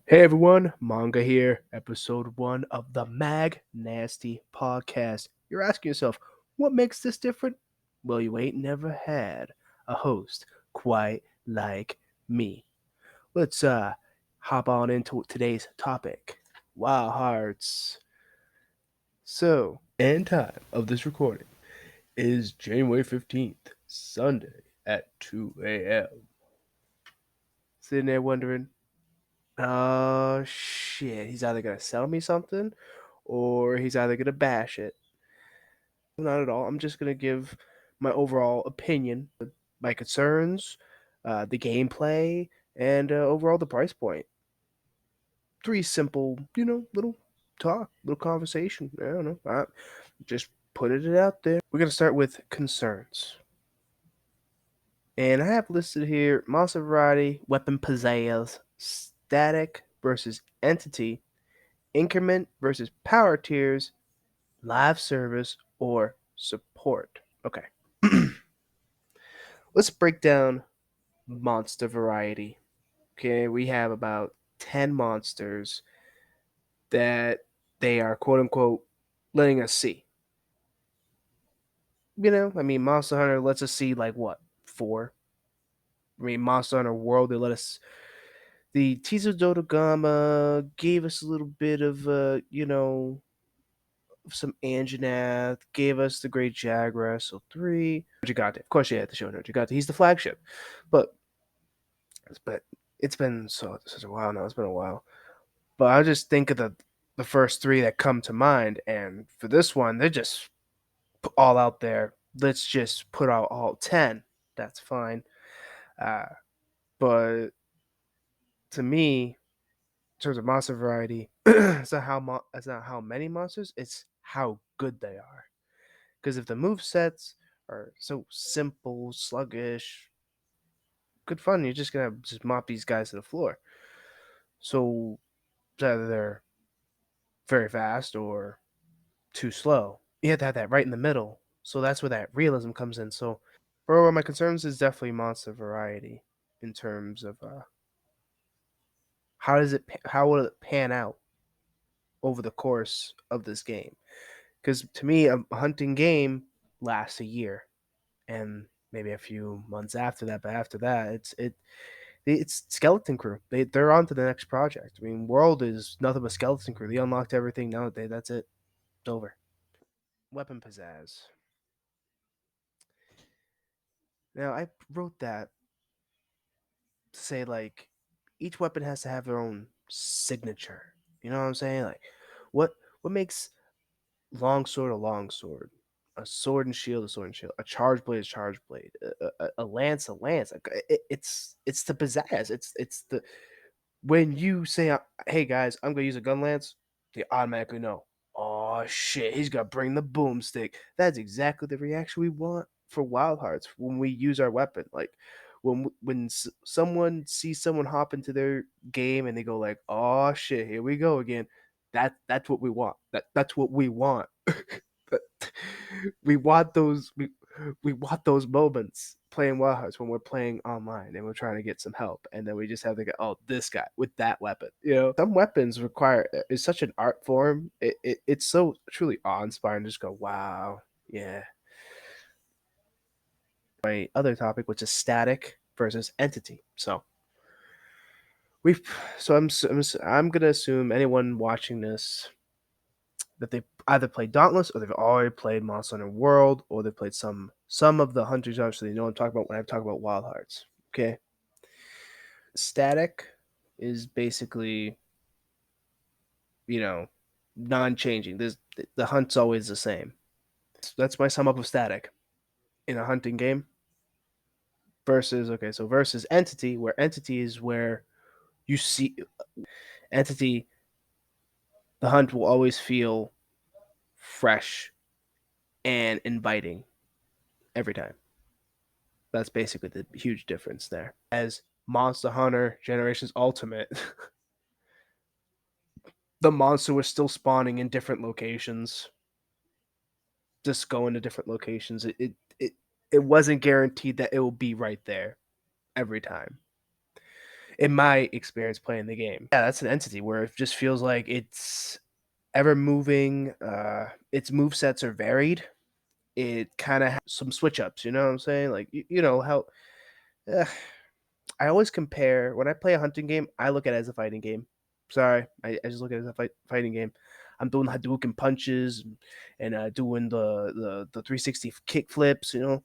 Hey everyone, Manga here, episode 1 of the MagNasty podcast. You're asking yourself, what makes this different? Well, you ain't never had a host quite like me. Let's hop on into today's topic. Wild Hearts. So, end time of this recording is January 15th, Sunday at 2 a.m. Sitting there wondering, oh shit, he's either gonna sell me something or he's either gonna bash it. Not at all. I'm just gonna give my overall opinion, my concerns, the gameplay, and overall the price point. Three simple, little talk, little conversation. I don't know. Just put it out there. We're gonna start with concerns, and I have listed here monster variety, weapon pizzazz, static versus entity, increment versus power tiers, live service, or support. Okay. Let's break down monster variety. Okay, we have about 10 monsters that they are quote unquote letting us see. Monster Hunter lets us see like what? Four? Monster Hunter World, they let us. The teaser Dodogama gave us a little bit of, some Anjanath, gave us the Great Jagras, so three. Gigante. Of course, you had to show no Gigante. He's the flagship. But it's been such a while now. It's been a while. But I just think of the first three that come to mind, and for this one, they're just all out there. Let's just put out all 10. That's fine. Uh, but to me, in terms of monster variety, it's not how many monsters. It's how good they are. Because if the move sets are so simple, sluggish, good fun, you're just gonna just mop these guys to the floor. So either they're very fast or too slow. You have to have that right in the middle. So that's where that realism comes in. So, for my concerns is definitely monster variety in terms of how will it pan out over the course of this game? Because to me, a hunting game lasts a year, and maybe a few months after that. But after that, it's Skeleton Crew. They're on to the next project. World is nothing but Skeleton Crew. They unlocked everything. Now that's it. It's over. Weapon pizzazz. Now I wrote that to say like each weapon has to have their own signature. You know what I'm saying? Like what what makes longsword a longsword, a sword and shield a sword and shield, a charge blade a charge blade, a lance a lance. It's the pizzazz. It's the when you say, "Hey guys, I'm gonna use a gun lance," they automatically know. Oh shit, he's gonna bring the boomstick. That's exactly the reaction we want for Wild Hearts when we use our weapon. Like when someone sees someone hop into their game and they go like, "Oh shit, here we go again." That's what we want. That's what we want. we want those we want those moments playing Wild Hearts when we're playing online and we're trying to get some help, and then we just have to go, oh, this guy with that weapon. Some weapons require is such an art form. It's so truly awe inspiring. Just go, wow, yeah. My other topic, which is static versus entity. We've so I'm gonna assume anyone watching this that they either played Dauntless or they've already played Monster Hunter World or they've played some of the Hunter genres, so they know what I'm talking about when I talk about Wild Hearts. Okay, static is basically non-changing. The hunt's always the same. That's my sum up of static in a hunting game. Versus entity, where entity is where you see entity, the hunt will always feel fresh and inviting every time. That's basically the huge difference there. As Monster Hunter Generations Ultimate, the monster was still spawning in different locations, just going to different locations. It wasn't guaranteed that it will be right there every time. in my experience playing the game. Yeah, that's an entity where it just feels like it's ever moving. Its move sets are varied. It kind of has some switch ups. You know what I'm saying? Like you know how. Uh, I always compare when I play a hunting game. I look at it as a fighting game. Sorry, I just look at it as a fighting game. I'm doing Hadouken punches and doing the 360 kick flips. Doing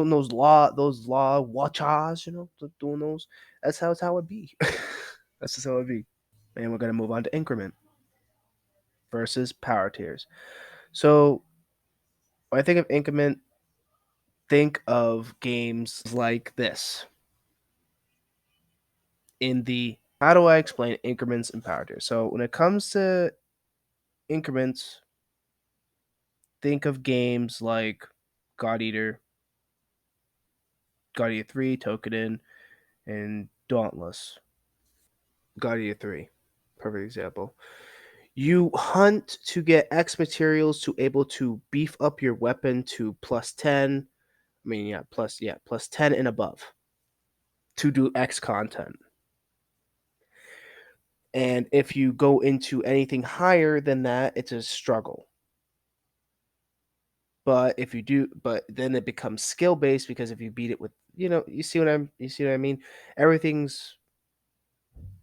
those law watchas. Doing those. That's how it be. That's just how it be. And we're gonna move on to increment versus power tiers. So when I think of increment, think of games like this. In the how do I explain increments and power tiers? So when it comes to increments, think of games like God Eater, God Eater 3, Tokenin, and Dauntless. God Eater 3, perfect example. You hunt to get X materials to able to beef up your weapon to plus 10. I mean, plus 10 and above to do X content. And if you go into anything higher than that, it's a struggle. But if you do, but then it becomes skill based because if you beat it with, you see what I mean? Everything's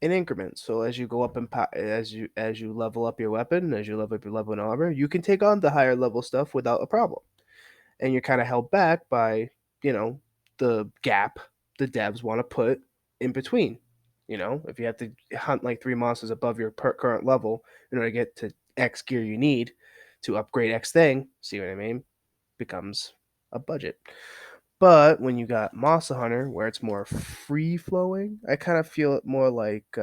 in increments. So as you go up and as you level up your weapon, as you level up your level in armor, you can take on the higher level stuff without a problem. And you're kind of held back by, you know, the gap the devs want to put in between. If you have to hunt like 3 monsters above your current level in order to get to X gear you need to upgrade X thing, see what I mean? Becomes a budget. But when you got Monster Hunter, where it's more free flowing, I kind of feel it more like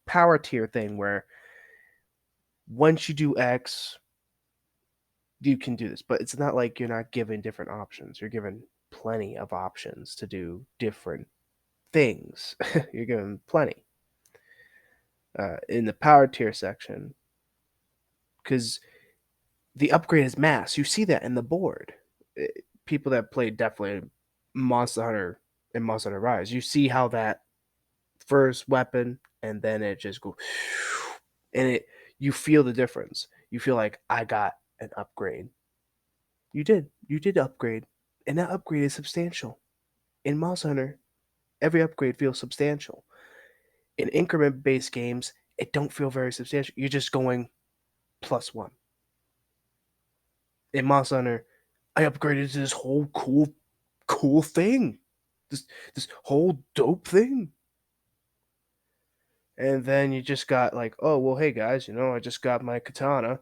power tier thing, where once you do X, you can do this. But it's not like you're not given different options. You're given plenty of options to do different things. You're given plenty in the power tier section because the upgrade is mass. You see that in the board. People that played definitely Monster Hunter and Monster Hunter Rise, you see how that first weapon and then it just goes and you feel the difference. You feel like I got an upgrade. You did upgrade, and that upgrade is substantial. In Monster Hunter, every upgrade feels substantial. In increment based games, it don't feel very substantial. You're just going plus one. In Monster Hunter, I upgraded to this whole cool thing. This this whole dope thing. And then you just got like, oh well, hey guys, I just got my katana,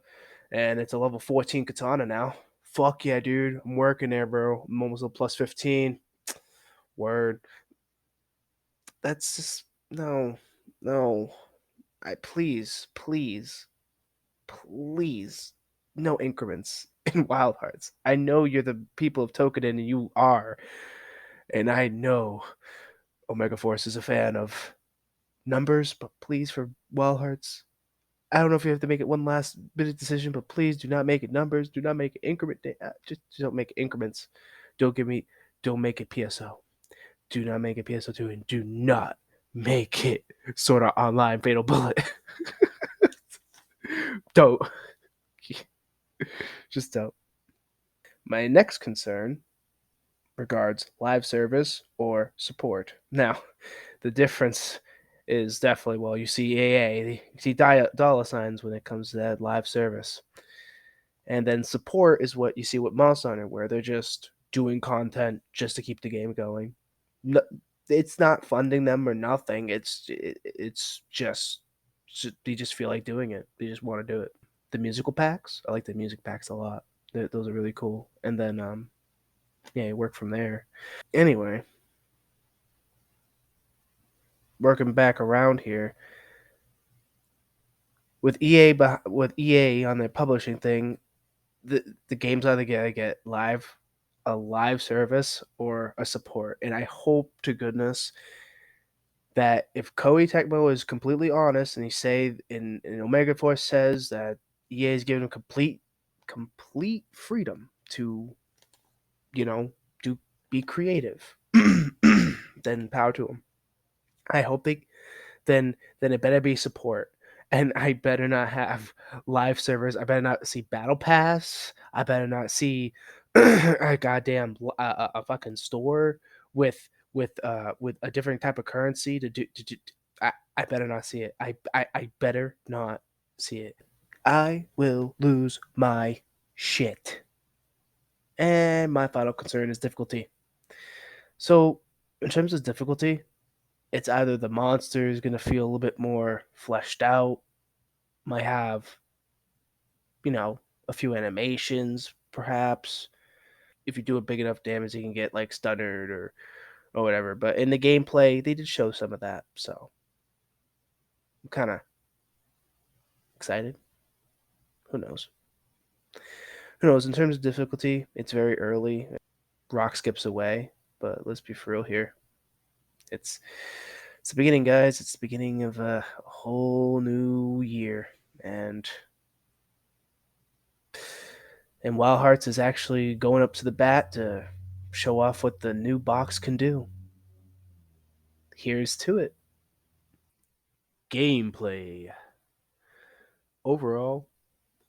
and it's a level 14 katana now. Fuck yeah, dude, I'm working there, bro. I'm almost a plus 15. Word. That's just no, no. I please, no increments in Wild Hearts. I know you're the people of Tokenin, and you are, and I know Omega Force is a fan of numbers, but please, for Wild Hearts, I don't know if you have to make it one last bit of decision, but please do not make it numbers. Do not make it increment. Just don't make it increments. Don't give me. Don't make it PSO. Do not make it PSO2, and do not make it sort of online fatal bullet. Don't. Just don't. My next concern regards live service or support. Now, the difference is definitely, well, you see AA, you see dollar signs when it comes to that live service. And then support is what you see with Monster Hunter, where they're just doing content just to keep the game going. No, it's not funding them or nothing. It's just they just feel like doing it. They just want to do it. The musical packs, I like the music packs a lot. Those are really cool. And then yeah, you work from there. Anyway, working back around here with EA on their publishing thing, the games either get a live service or a support. And I hope to goodness that if Koei Tecmo is completely honest and he say in Omega Force says that EA is giving him complete freedom to, you know, do be creative, then power to him. I hope they then it better be support. And I better not have live servers. I better not see battle pass. I better not see a goddamn a fucking store with a different type of currency to I better not see it. I better not see it. I will lose my shit. And my final concern is difficulty. So, in terms of difficulty, it's either the monster is going to feel a little bit more fleshed out, might have, you know, a few animations, perhaps. If you do a big enough damage, you can get like stuttered or whatever. But in the gameplay, they did show some of that, so I'm kind of excited. Who knows? Who knows? In terms of difficulty, it's very early. Rock skips away, but let's be for real here. It's it's the beginning, guys. It's the beginning of a whole new year, and Wild Hearts is actually going up to the bat to show off what the new box can do. Here's to it. Gameplay. Overall,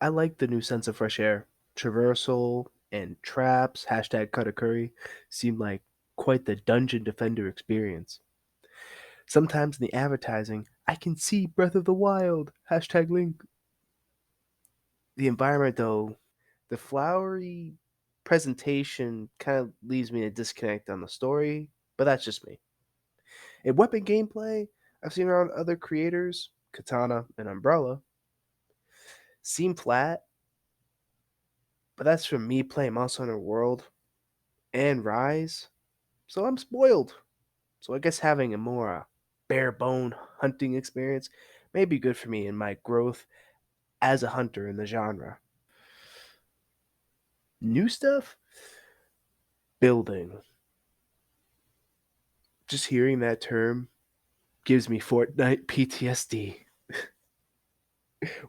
I like the new sense of fresh air. Traversal and traps, hashtag Katakuri, seem like quite the dungeon defender experience. Sometimes in the advertising, I can see Breath of the Wild, hashtag Link. The environment, though, the flowery presentation kind of leaves me to disconnect on the story, but that's just me. In weapon gameplay, I've seen around other creators, Katana and Umbrella, seem flat, but that's from me playing Monster Hunter World and Rise, so I'm spoiled. So I guess having a more bare bone hunting experience may be good for me in my growth as a hunter in the genre. New stuff? Building. Just hearing that term gives me Fortnite PTSD.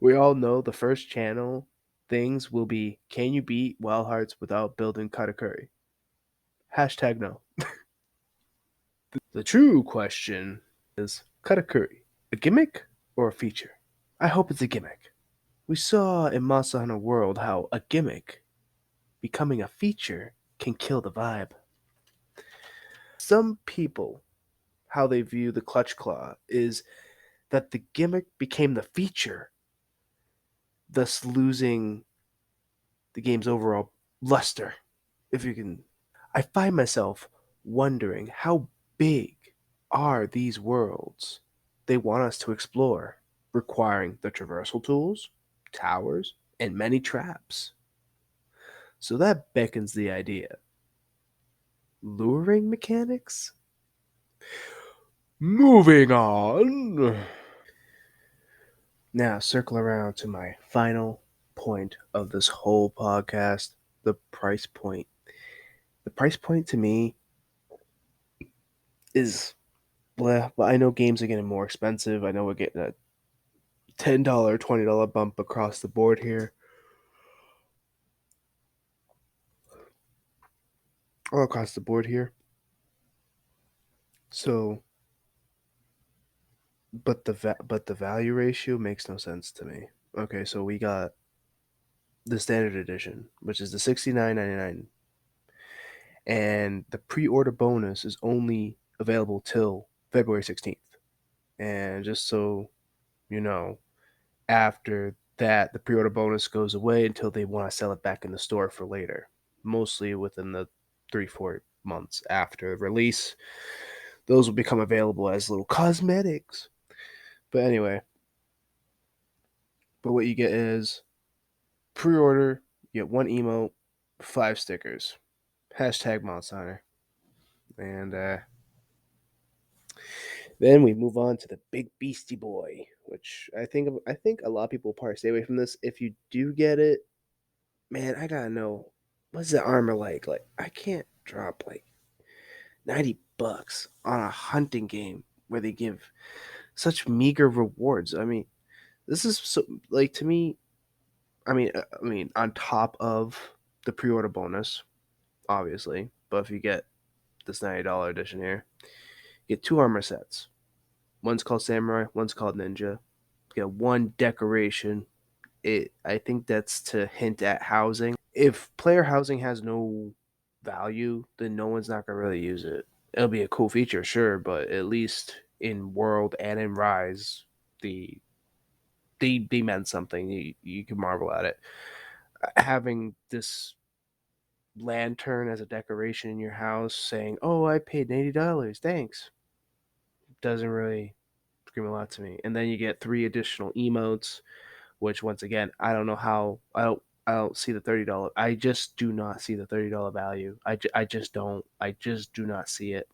We all know the first channel things will be, can you beat Wild Hearts without building Katakuri? Hashtag no. The true question is Katakuri, a gimmick or a feature? I hope it's a gimmick. We saw in Monster Hunter World how a gimmick becoming a feature can kill the vibe. Some people, how they view the Clutch Claw is that the gimmick became the feature, thus losing the game's overall luster. If you can, I find myself wondering how big are these worlds they want us to explore, requiring the traversal tools, towers, and many traps. So that beckons the idea. Luring mechanics? Moving on. Now, circle around to my final point of this whole podcast, the price point. The price point to me is, well, I know games are getting more expensive. I know we're getting a $10, $20 bump across the board here. All across the board here. So, but the value ratio makes no sense to me. Okay, so we got the standard edition, which is the $69.99, and the pre-order bonus is only available till February 16th. And just so you know, after that, the pre-order bonus goes away until they want to sell it back in the store for later, mostly within the 3-4 months after release. Those will become available as little cosmetics. But anyway, but what you get is pre-order, you get one emote, 5 stickers, hashtag Monster Hunter, and then we move on to the Big Beastie Boy, which I think a lot of people probably stay away from this. If you do get it, man, I gotta know, what's the armor like? Like, I can't drop like $90 on a hunting game where they give such meager rewards. I mean, this is so, like, to me. I mean, on top of the pre-order bonus, obviously. But if you get this $90 edition here, you get 2 armor sets. One's called Samurai, one's called Ninja. Get one decoration. I think that's to hint at housing. If player housing has no value, then no one's not gonna really use it. It'll be a cool feature, sure, but at least in World and in Rise, the they meant something. You can marvel at it. Having this lantern as a decoration in your house, saying, "Oh, I paid $80, thanks," doesn't really scream a lot to me. And then you get 3 additional emotes, which once again, I don't know how I don't see the $30. I just do not see the $30 value. I just don't. I just do not see it.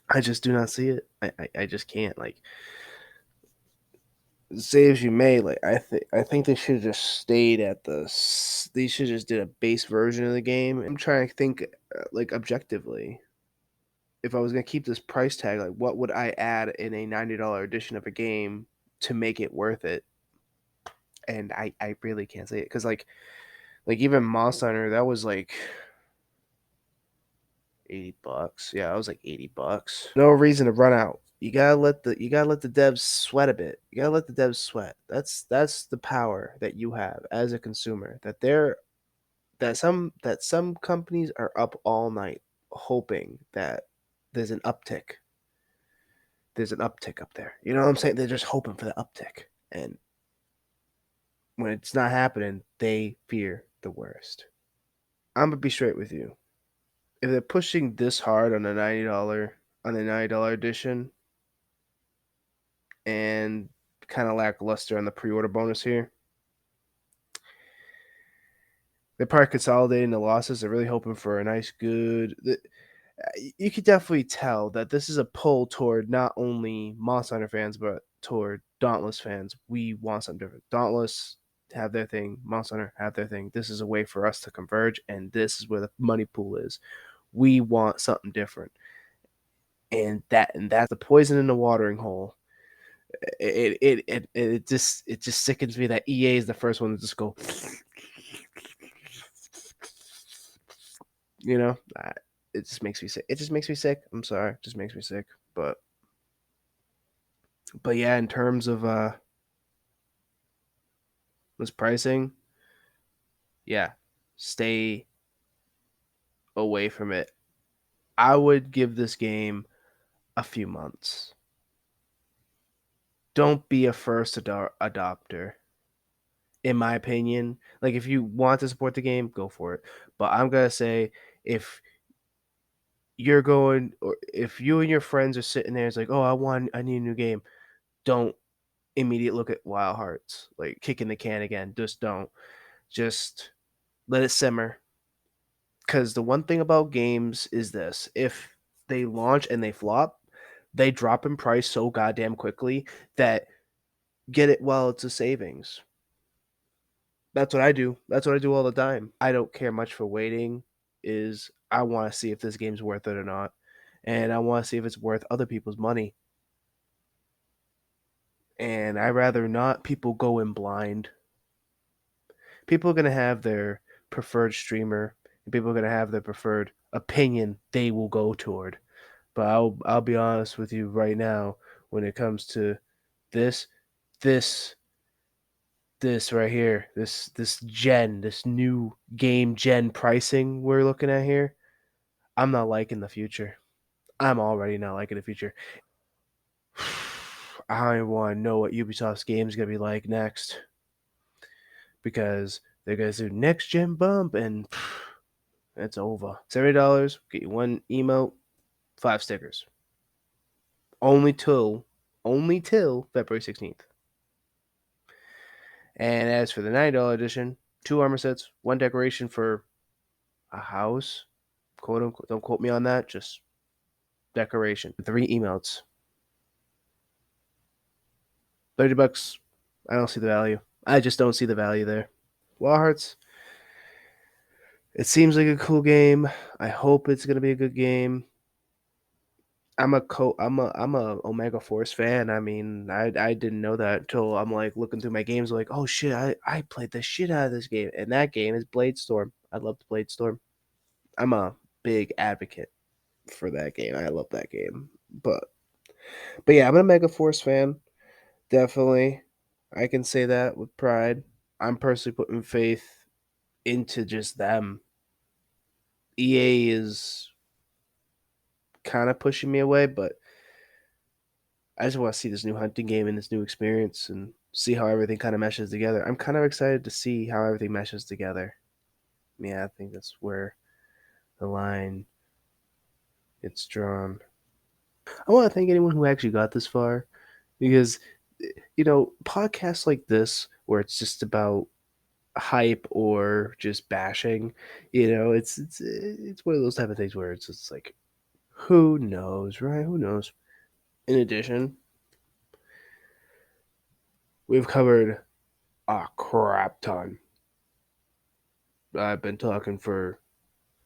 I just do not see it. I just can't. Like, say as you may, like I think they should have just stayed at they should just did a base version of the game. I'm trying to think like objectively. If I was gonna keep this price tag, like what would I add in a $90 edition of a game to make it worth it? And I really can't say it because like even Monster Hunter that was like $80. Yeah, I was like $80. No reason to run out. You gotta let the devs sweat a bit. You gotta let the devs sweat. That's the power that you have as a consumer. That some companies are up all night hoping that there's an uptick. There's an uptick up there. You know what I'm saying? They're just hoping for the uptick. And when it's not happening, they fear the worst. I'm gonna be straight with you. If they're pushing this hard on the $90 edition and kind of lackluster on the pre-order bonus here, they're probably consolidating the losses. They're really hoping for a nice, good. You could definitely tell that this is a pull toward not only Monster Hunter fans but toward Dauntless fans. We want something different. Dauntless have their thing. Monster Hunter have their thing. This is a way for us to converge, and this is where the money pool is. We want something different, and that's the poison in the watering hole. It just sickens me that EA is the first one to just go, you know, it just makes me sick. It just makes me sick. I'm sorry, it just makes me sick. But yeah, in terms of this pricing, yeah, stay away from it. I would give this game a few months. Don't be a first adopter. In my opinion, like if you want to support the game, go for it. But I'm gonna say if you're going or if you and your friends are sitting there, it's like, oh, I need a new game. Don't immediate look at Wild Hearts, like kicking the can again. Just don't. Just let it simmer. Because the one thing about games is this: if they launch and they flop, they drop in price so goddamn quickly that get it while it's a savings. That's what I do. That's what I do all the time. I don't care much for waiting. Is I want to see if this game's worth it or not, and I want to see if it's worth other people's money. And I rather not people go in blind. People are gonna have their preferred streamer, and people are gonna have their preferred opinion they will go toward. But I'll be honest with you right now when it comes to this this this right here, this new game gen pricing we're looking at here, I'm not liking the future. I'm already not liking the future. I don't even want to know what Ubisoft's game is gonna be like next because they're gonna do next gen bump and it's over. $70, get you one emote, 5 stickers. Only till February 16th. And as for the $90 edition, 2 armor sets, 1 decoration for a house. Quote unquote, don't quote me on that, just decoration. 3 emotes. $30. I don't see the value. I just don't see the value there. Wild Hearts, it seems like a cool game. I hope it's gonna be a good game. I'm a Omega Force fan. I mean, I didn't know that until I'm like looking through my games like, oh shit, I played the shit out of this game. And that game is Bladestorm. I love Bladestorm. I'm a big advocate for that game. I love that game. But But yeah, I'm a Megaforce fan. Definitely. I can say that with pride. I'm personally putting faith into just them. EA is kind of pushing me away, but I just want to see this new hunting game and this new experience and see how everything kind of meshes together. I'm kind of excited to see how everything meshes together. Yeah, I think that's where the line gets drawn. I want to thank anyone who actually got this far because, podcasts like this where it's just about hype or just bashing, it's one of those type of things where it's just like, who knows, right? Who knows? In addition, we've covered a crap ton. I've been talking for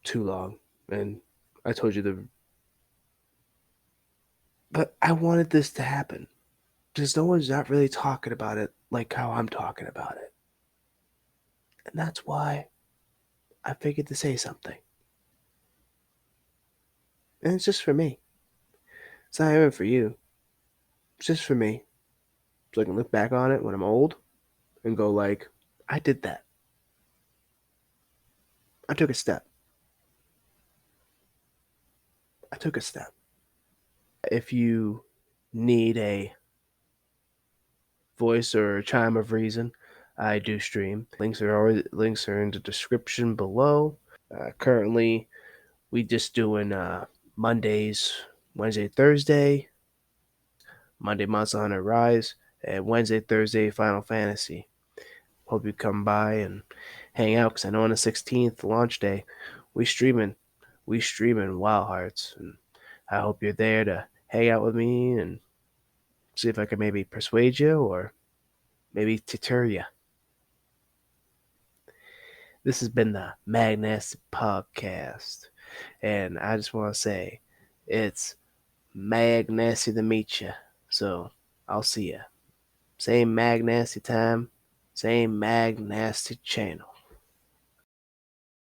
too long, and I told you but I wanted this to happen because no one's not really talking about it like how I'm talking about it, and that's why I figured to say something. And it's just for me. It's not even for you. It's just for me, so I can look back on it when I'm old and go like, I did that. I took a step. I took a step. If you need a voice or a chime of reason, I do stream. Links are in the description below. Currently, we just doing Mondays, Wednesday, Thursday, Monday Monster Hunter Rise, and Wednesday, Thursday Final Fantasy. Hope you come by and hang out because I know on the 16th launch day, we streaming, we streaming Wild Hearts, and I hope you're there to hang out with me and see if I can maybe persuade you or maybe deter you. This has been the MagNasty podcast, and I just want to say it's MagNasty to meet you. So I'll see you. Same MagNasty time, same MagNasty channel.